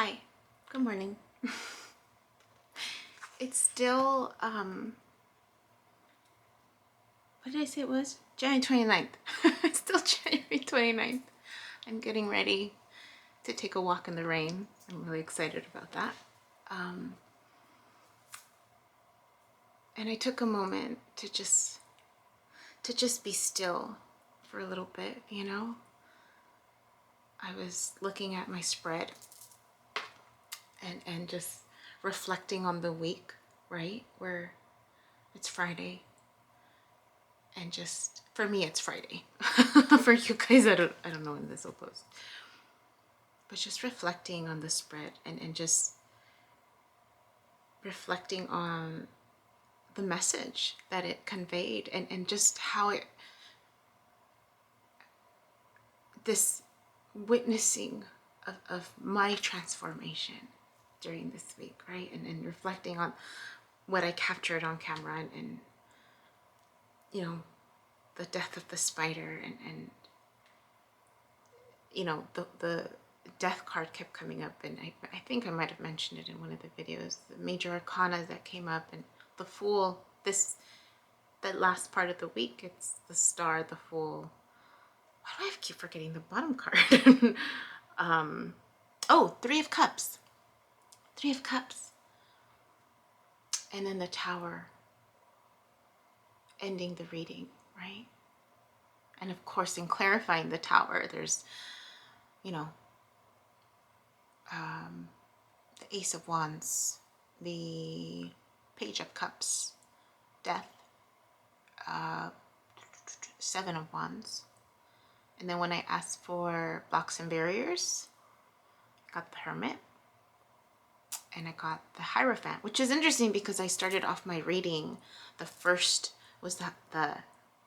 Hi, good morning. It's still, what did I say it was? January 29th. It's still January 29th. I'm getting ready to take a walk in the rain. I'm really excited about that. And I took a moment to just be still for a little bit, you know? I was looking at my spread and just reflecting on the week, right? Where it's Friday. And just, for me, it's Friday. For you guys, I don't know when this will post. But just reflecting on the spread and just reflecting on the message that it conveyed and just how it, this witnessing of my transformation during this week, right? And reflecting on what I captured on camera and you know, the death of the spider and you know, the death card kept coming up, and I think I might have mentioned it in one of the videos, the major arcana that came up, and the Fool, that last part of the week, it's the Star, the Fool. Why do I keep forgetting the bottom card? Oh, Three of Cups. Three of Cups. And then the Tower, ending the reading, right? And of course, in clarifying the Tower, there's, you know, the Ace of Wands, the Page of Cups, Death, Seven of Wands. And then when I asked for blocks and barriers, I got the Hermit. And I got the Hierophant, which is interesting because I started off my reading, the first was the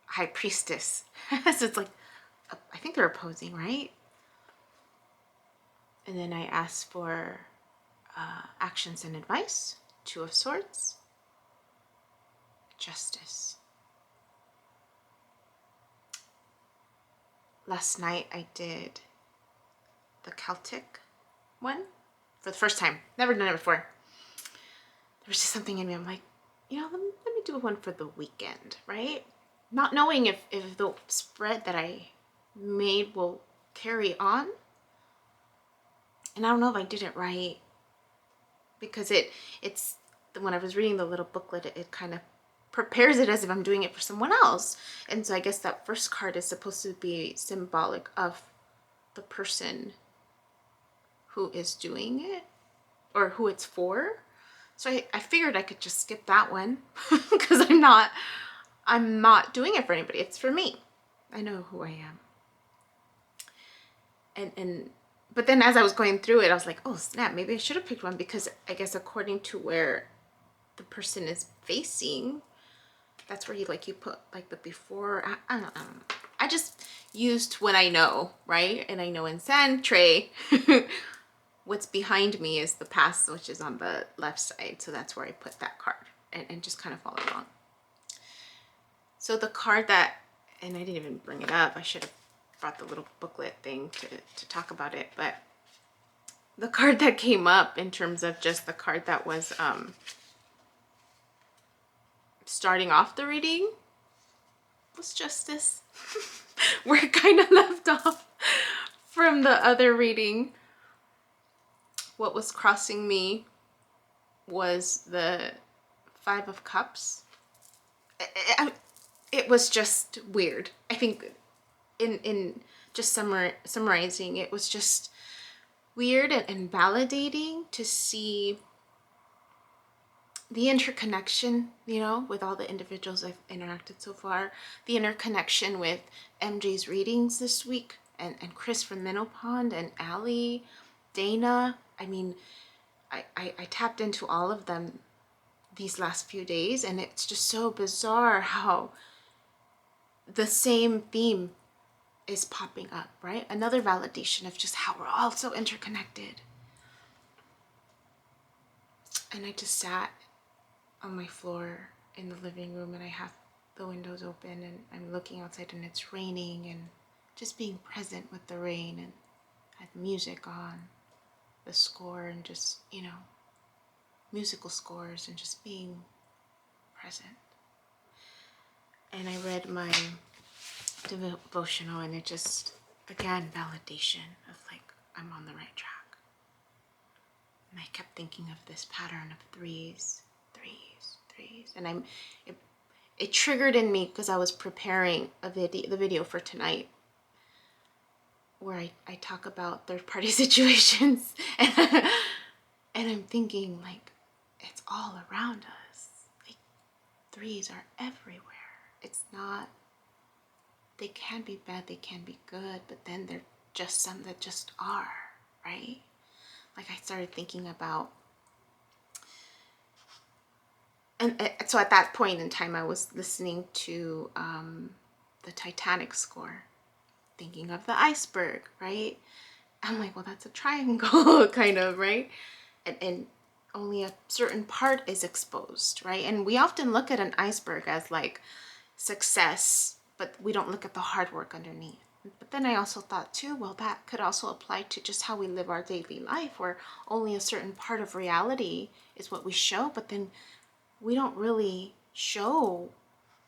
High Priestess. So it's like, I think they're opposing, right? And then I asked for actions and advice, Two of Swords, Justice. Last night I did the Celtic one for the first time. Never done it before. There was just something in me. I'm like, you know, let me do one for the weekend, right? Not knowing if the spread that I made will carry on. And I don't know if I did it right, because it's when I was reading the little booklet, it kind of prepares it as if I'm doing it for someone else. And so I guess that first card is supposed to be symbolic of the person who is doing it or who it's for. So I figured I could just skip that one because I'm not doing it for anybody. It's for me. I know who I am. But then as I was going through it, I was like, oh snap, maybe I should have picked one, because I guess according to where the person is facing, that's where you put like the before. I don't know. I just used what I know, right? And I know in Santre, what's behind me is the past, which is on the left side. So that's where I put that card and just kind of follow along. So the card that, and I didn't even bring it up, I should have brought the little booklet thing to talk about it, but the card that came up in terms of just the card that was starting off the reading was Justice. Where it kind of left off from the other reading. What was crossing me was the Five of Cups. It was just weird. I think in just summarizing, it was just weird and validating to see the interconnection, you know, with all the individuals I've interacted so far, the interconnection with MJ's readings this week, and Chris from Minnow Pond, and Allie, Dana. I mean, I tapped into all of them these last few days, and it's just so bizarre how the same theme is popping up, right? Another validation of just how we're all so interconnected. And I just sat on my floor in the living room, and I have the windows open, and I'm looking outside and it's raining, and just being present with the rain, and had music on. the score and just, musical scores and just being present. And I read my devotional, and it just, again, validation of like, I'm on the right track. And I kept thinking of this pattern of threes. And it triggered in me because I was preparing the video for tonight, where I talk about third party situations. And I'm thinking, like, it's all around us. Like, threes are everywhere. It's not, they can be bad, they can be good, but then they're just some that just are, right? Like, I started thinking about, and so at that point in time, I was listening to the Titanic score, thinking of the iceberg, right? I'm like, well, that's a triangle, kind of, right? And only a certain part is exposed, right? And we often look at an iceberg as like success, but we don't look at the hard work underneath. But then I also thought too, well, that could also apply to just how we live our daily life, where only a certain part of reality is what we show, but then we don't really show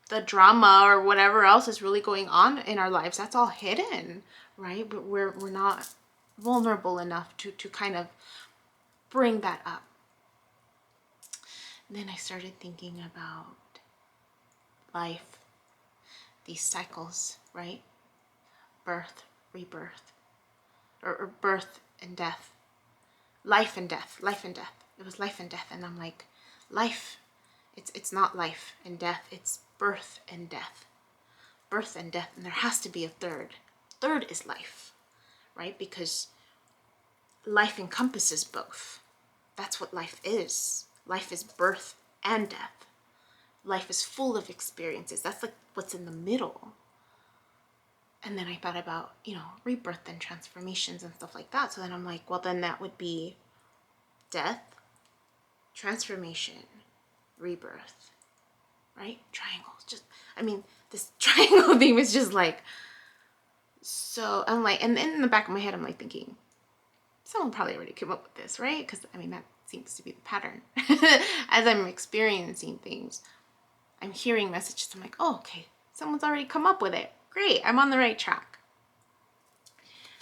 the drama or whatever else is really going on in our lives. That's all hidden, right? But we're not vulnerable enough to kind of bring that up. And then I started thinking about life, these cycles, right? Birth, rebirth, or birth and death, life and death, life and death. It was life and death. And I'm like, life, it's not life and death, it's birth and death. Birth and death, and there has to be a third. Third is life, right? Because life encompasses both. That's what life is. Life is birth and death. Life is full of experiences. That's like what's in the middle. And then I thought about, rebirth and transformations and stuff like that. So then I'm like, well, then that would be death, transformation, rebirth, right? Triangles. This triangle thing was just like, so I'm like, and then in the back of my head, I'm like thinking, someone probably already came up with this, right? Because that seems to be the pattern. As I'm experiencing things, I'm hearing messages. I'm like, oh, okay, someone's already come up with it. Great, I'm on the right track.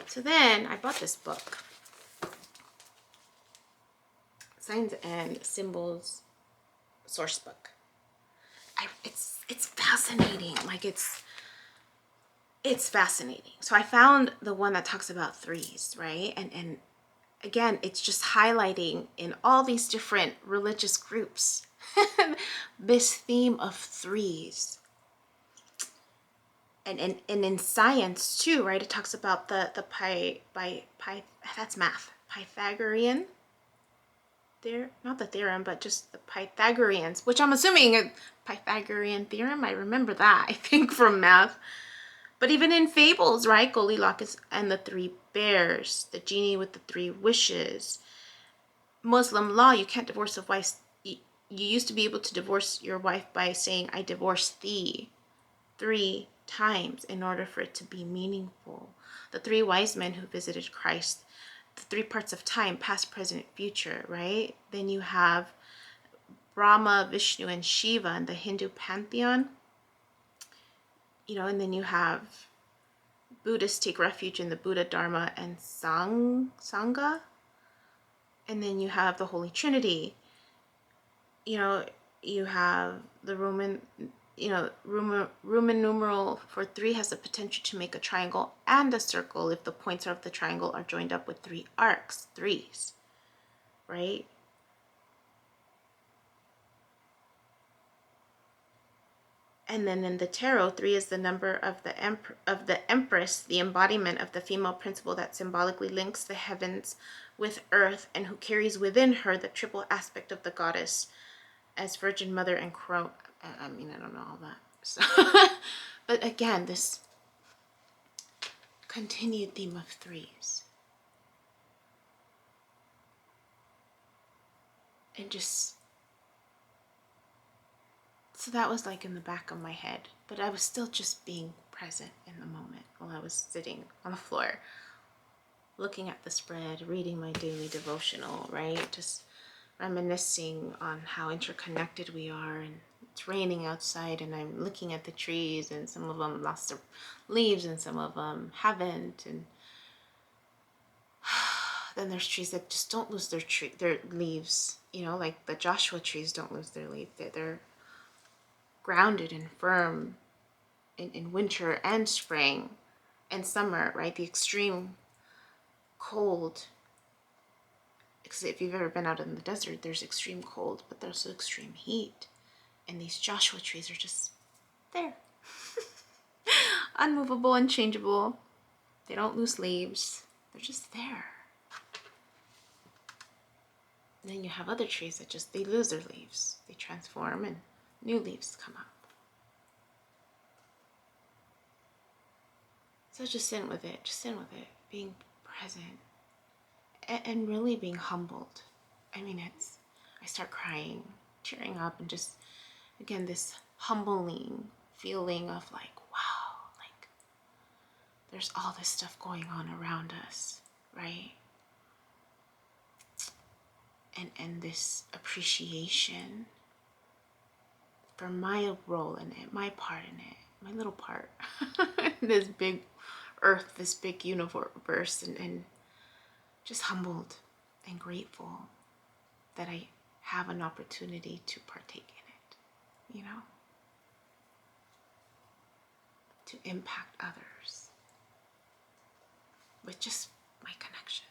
So then I bought this book, Signs and Symbols Source Book. It's fascinating. Like, it's fascinating. So I found the one that talks about threes, right? And again, it's just highlighting in all these different religious groups this theme of threes. And in science too, right? It talks about the that's math, Pythagorean. Not the theorem, but just the Pythagoreans, which I'm assuming a Pythagorean theorem. I remember that, I think, from math. But even in fables, right? Goldilocks and the three bears, the genie with the three wishes. Muslim law, you can't divorce a wife. You used to be able to divorce your wife by saying, I divorce thee, 3 times in order for it to be meaningful. The 3 wise men who visited Christ, the 3 parts of time, past, present, future, right? Then you have Brahma, Vishnu, and Shiva in the Hindu pantheon. And then you have Buddhists take refuge in the Buddha, Dharma, and Sangha. And then you have the Holy Trinity. You have the Roman numeral for 3 has the potential to make a triangle and a circle if the points of the triangle are joined up with 3 arcs, threes, right? And then in the tarot, 3 is the number of the Empress, the embodiment of the female principle that symbolically links the heavens with earth, and who carries within her the triple aspect of the goddess as Virgin Mother and Crone. I don't know all that. So, but again, this continued theme of threes. And just, so that was like in the back of my head, but I was still just being present in the moment while I was sitting on the floor, looking at the spread, reading my daily devotional, right? Just reminiscing on how interconnected we are. And it's raining outside and I'm looking at the trees, and some of them lost their leaves and some of them haven't. And then there's trees that just don't lose their leaves, you know, like the Joshua trees don't lose their leaf. They're grounded and firm in winter and spring and summer, right? The extreme cold, because if you've ever been out in the desert, there's extreme cold, but there's also extreme heat. And these Joshua trees are just there. Unmovable, unchangeable. They don't lose leaves. They're just there. And then you have other trees that just, they lose their leaves. They transform and new leaves come up. So just sit with it. Just sit with it. Being present. And really being humbled. I mean, I start crying, tearing up, and just, again, this humbling feeling of like, wow, like there's all this stuff going on around us, right? And this appreciation for my role in it, my part in it, my little part, this big earth, this big universe, and just humbled and grateful that I have an opportunity to partake in it, you know, to impact others with just my connection,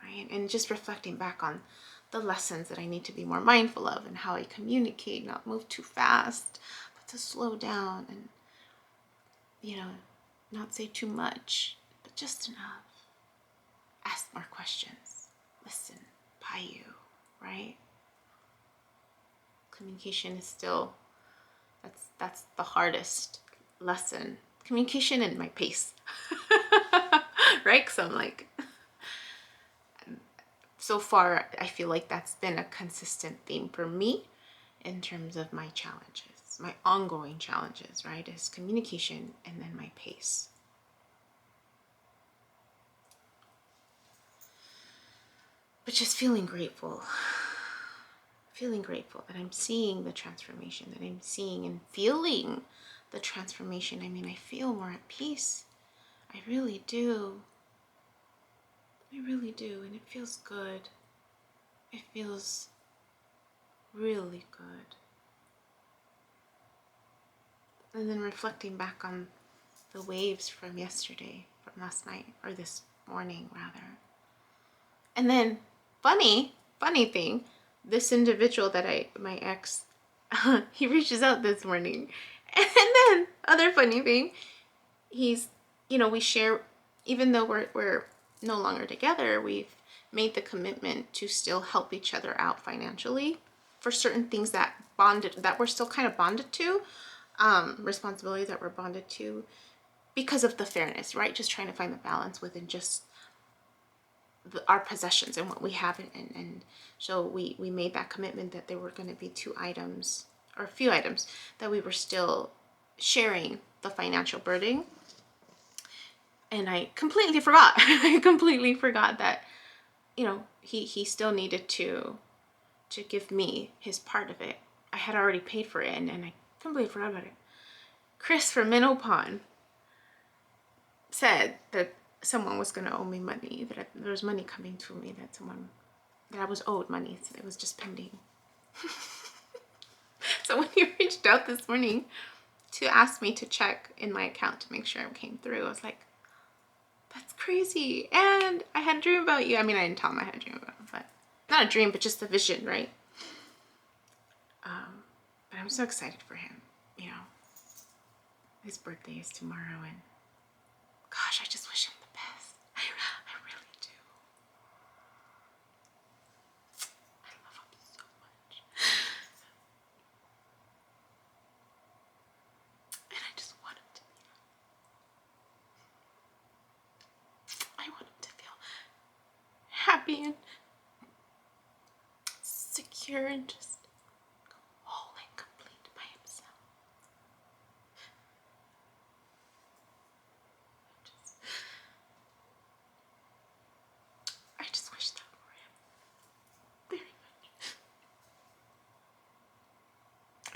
right? And just reflecting back on the lessons that I need to be more mindful of, and how I communicate, not move too fast, but to slow down and, you know, not say too much, but just enough. Ask more questions, listen, by you, right? Communication is still, that's the hardest lesson. Communication and my pace, right? Because I'm like, so far, I feel like that's been a consistent theme for me in terms of my challenges, my ongoing challenges, right? Is communication and then my pace. But just feeling grateful that I'm seeing the transformation, that I'm seeing and feeling the transformation. I mean, I feel more at peace. I really do. I really do. And it feels good. It feels really good. And then reflecting back on the waves from yesterday, from last night, or this morning rather. And then funny thing, this individual that my ex, he reaches out this morning. And then other funny thing, he's, you know, we share, even though we're no longer together, we've made the commitment to still help each other out financially for certain things that we're still kind of bonded to, responsibilities that we're bonded to because of the fairness, right? Just trying to find the balance within just our possessions and what we have. And so we made that commitment that there were going to be 2 items or a few items that we were still sharing the financial burden. And I completely forgot. I completely forgot that, you know, he still needed to give me his part of it. I had already paid for it, and I completely forgot about it. Chris from Minnow Pond said that someone was going to owe me money, that there was money coming to me, that I was owed money, so it was just pending. So when he reached out this morning to ask me to check in my account to make sure it came through, I was like, that's crazy. And I had a dream about you. I mean, I didn't tell him I had a dream about him, but not a dream, but just a vision, right? But I'm so excited for him, you know. His birthday is tomorrow, and gosh, I just wish him the best. I really do. I love him so much. And I just want him to be happy. I want him to feel happy and secure and just whole and complete by himself.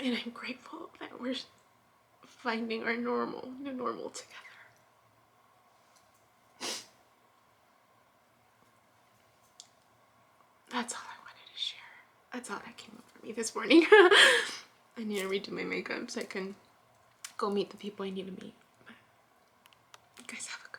And I'm grateful that we're finding our new normal together. That's all I wanted to share. That's all that came up for me this morning. I need to redo my makeup so I can go meet the people I need to meet. But you guys have a